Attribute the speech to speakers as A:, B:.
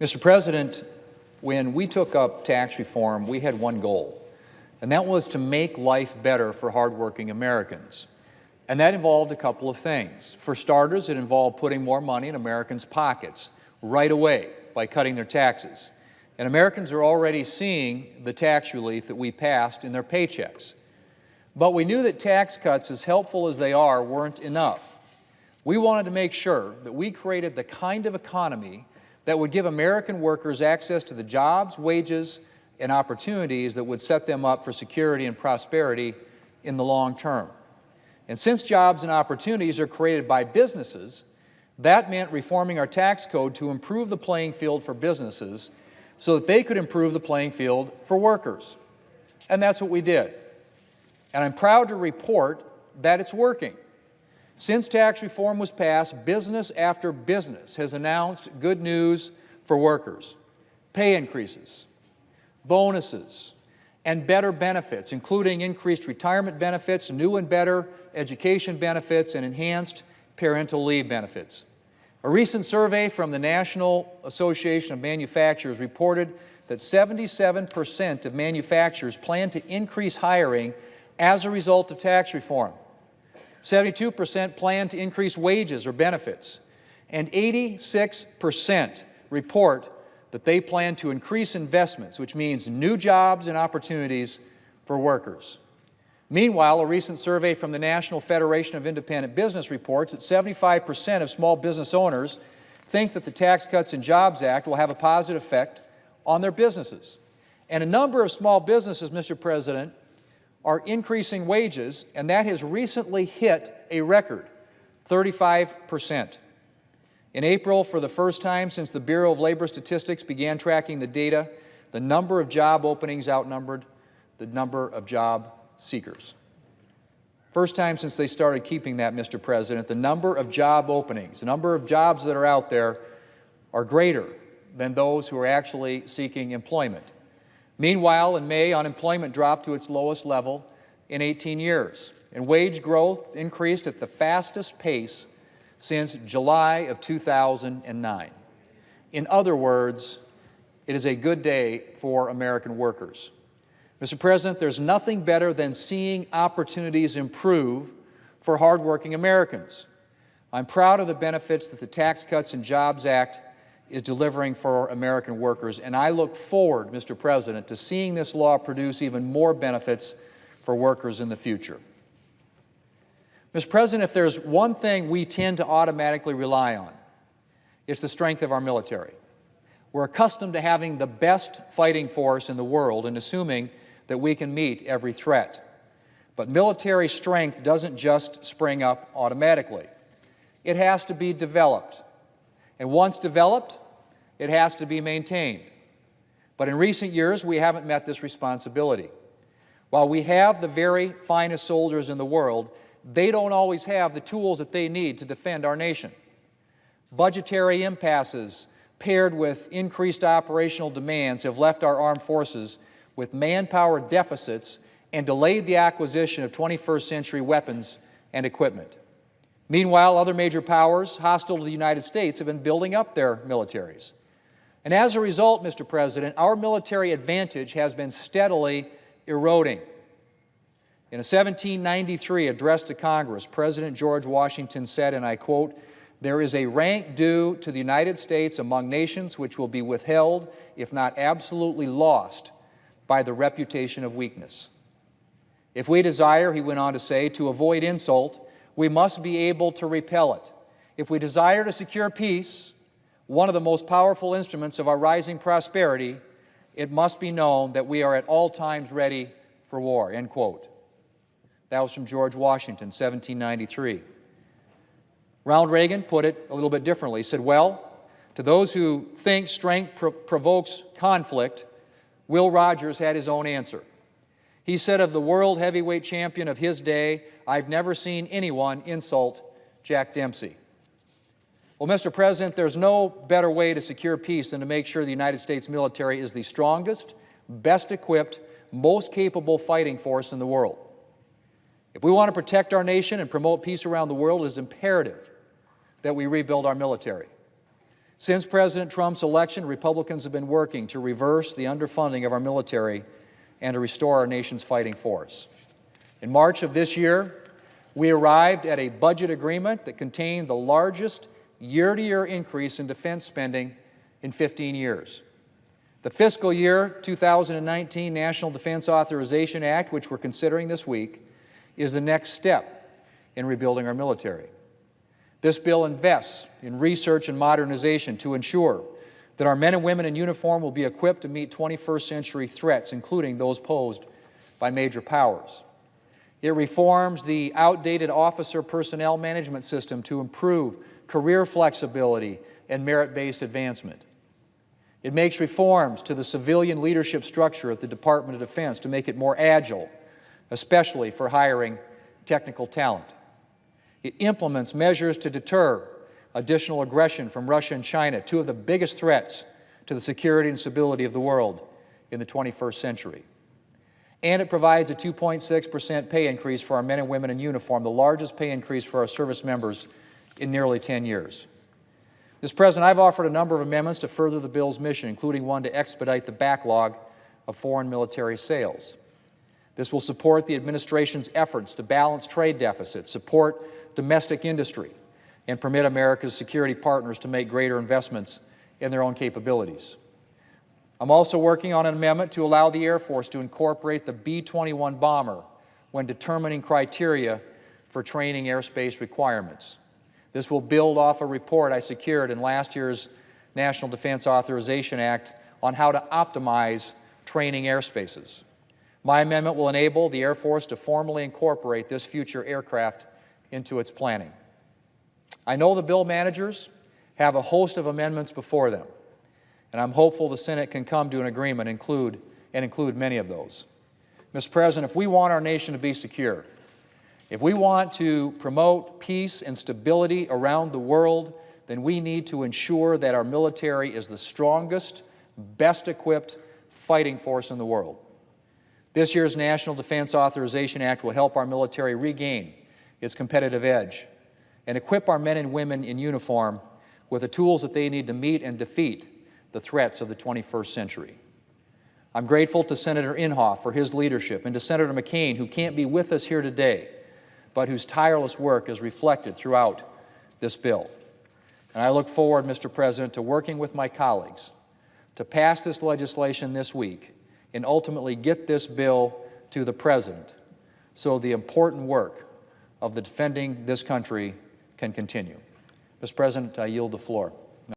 A: Mr. President, when we took up tax reform, we had one goal, and that was to make life better for hardworking Americans. And that involved a couple of things. For starters, it involved putting more money in Americans' pockets right away by cutting their taxes. And Americans are already seeing the tax relief that we passed in their paychecks. But we knew that tax cuts, as helpful as they are, weren't enough. We wanted to make sure that we created the kind of economy that would give American workers access to the jobs, wages, and opportunities that would set them up for security and prosperity in the long term. And since jobs and opportunities are created by businesses, that meant reforming our tax code to improve the playing field for businesses so that they could improve the playing field for workers. And that's what we did. And I'm proud to report that it's working. Since tax reform was passed, business after business has announced good news for workers: pay increases, bonuses, and better benefits, including increased retirement benefits, new and better education benefits, and enhanced parental leave benefits. A recent survey from the National Association of Manufacturers reported that 77% of manufacturers plan to increase hiring as a result of tax reform. 72% plan to increase wages or benefits, and 86% report that they plan to increase investments, which means new jobs and opportunities for workers. Meanwhile, a recent survey from the National Federation of Independent Business reports that 75% of small business owners think that the Tax Cuts and Jobs Act will have a positive effect on their businesses. And a number of small businesses, Mr. President, are increasing wages, and that has recently hit a record, 35%. In April, for the first time since the Bureau of Labor Statistics began tracking the data, the number of job openings outnumbered the number of job seekers. First time since they started keeping that, Mr. President, the number of job openings, the number of jobs that are out there are greater than those who are actually seeking employment. Meanwhile, in May, unemployment dropped to its lowest level in 18 years, and wage growth increased at the fastest pace since July of 2009. In other words, it is a good day for American workers. Mr. President, there's nothing better than seeing opportunities improve for hardworking Americans. I'm proud of the benefits that the Tax Cuts and Jobs Act is delivering for American workers, and I look forward, Mr. President, to seeing this law produce even more benefits for workers in the future. Mr. President, if there's one thing we tend to automatically rely on, it's the strength of our military. We're accustomed to having the best fighting force in the world and assuming that we can meet every threat. But military strength doesn't just spring up automatically. It has to be developed. And once developed, it has to be maintained. But in recent years, we haven't met this responsibility. While we have the very finest soldiers in the world, they don't always have the tools that they need to defend our nation. Budgetary impasses paired with increased operational demands have left our armed forces with manpower deficits and delayed the acquisition of 21st-century weapons and equipment. Meanwhile, other major powers hostile to the United States have been building up their militaries. And as a result, Mr. President, our military advantage has been steadily eroding. In a 1793 address to Congress, President George Washington said, and I quote, "There is a rank due to the United States among nations which will be withheld, if not absolutely lost, by the reputation of weakness. If we desire," he went on to say, "to avoid insult, we must be able to repel it. If we desire to secure peace, one of the most powerful instruments of our rising prosperity, it must be known that we are at all times ready for war," end quote. That was from George Washington, 1793. Ronald Reagan put it a little bit differently. He said, "Well, to those who think strength provokes conflict, Will Rogers had his own answer. He said of the world heavyweight champion of his day, 'I've never seen anyone insult Jack Dempsey.'" Well, Mr. President, there's no better way to secure peace than to make sure the United States military is the strongest, best equipped, most capable fighting force in the world. If we want to protect our nation and promote peace around the world, it is imperative that we rebuild our military. Since President Trump's election, Republicans have been working to reverse the underfunding of our military and to restore our nation's fighting force. In March of this year, we arrived at a budget agreement that contained the largest year-to-year increase in defense spending in 15 years. The fiscal year 2019 National Defense Authorization Act, which we're considering this week, is the next step in rebuilding our military. This bill invests in research and modernization to ensure that our men and women in uniform will be equipped to meet 21st century threats, including those posed by major powers. It reforms the outdated officer personnel management system to improve career flexibility and merit-based advancement. It makes reforms to the civilian leadership structure at the Department of Defense to make it more agile, especially for hiring technical talent. It implements measures to deter additional aggression from Russia and China, two of the biggest threats to the security and stability of the world in the 21st century. And it provides a 2.6% pay increase for our men and women in uniform, the largest pay increase for our service members in nearly 10 years. Mr. President, I've offered a number of amendments to further the bill's mission, including one to expedite the backlog of foreign military sales. This will support the administration's efforts to balance trade deficits, support domestic industry, and permit America's security partners to make greater investments in their own capabilities. I'm also working on an amendment to allow the Air Force to incorporate the B-21 bomber when determining criteria for training airspace requirements. This will build off a report I secured in last year's National Defense Authorization Act on how to optimize training airspaces. My amendment will enable the Air Force to formally incorporate this future aircraft into its planning. I know the bill managers have a host of amendments before them, and I'm hopeful the Senate can come to an agreement and include many of those. Mr. President, if we want our nation to be secure, if we want to promote peace and stability around the world, then we need to ensure that our military is the strongest, best equipped fighting force in the world. This year's National Defense Authorization Act will help our military regain its competitive edge and equip our men and women in uniform with the tools that they need to meet and defeat the threats of the 21st century. I'm grateful to Senator Inhofe for his leadership and to Senator McCain, who can't be with us here today, but whose tireless work is reflected throughout this bill. And I look forward, Mr. President, to working with my colleagues to pass this legislation this week and ultimately get this bill to the President so the important work of defending this country can continue. Mr. President, I yield the floor.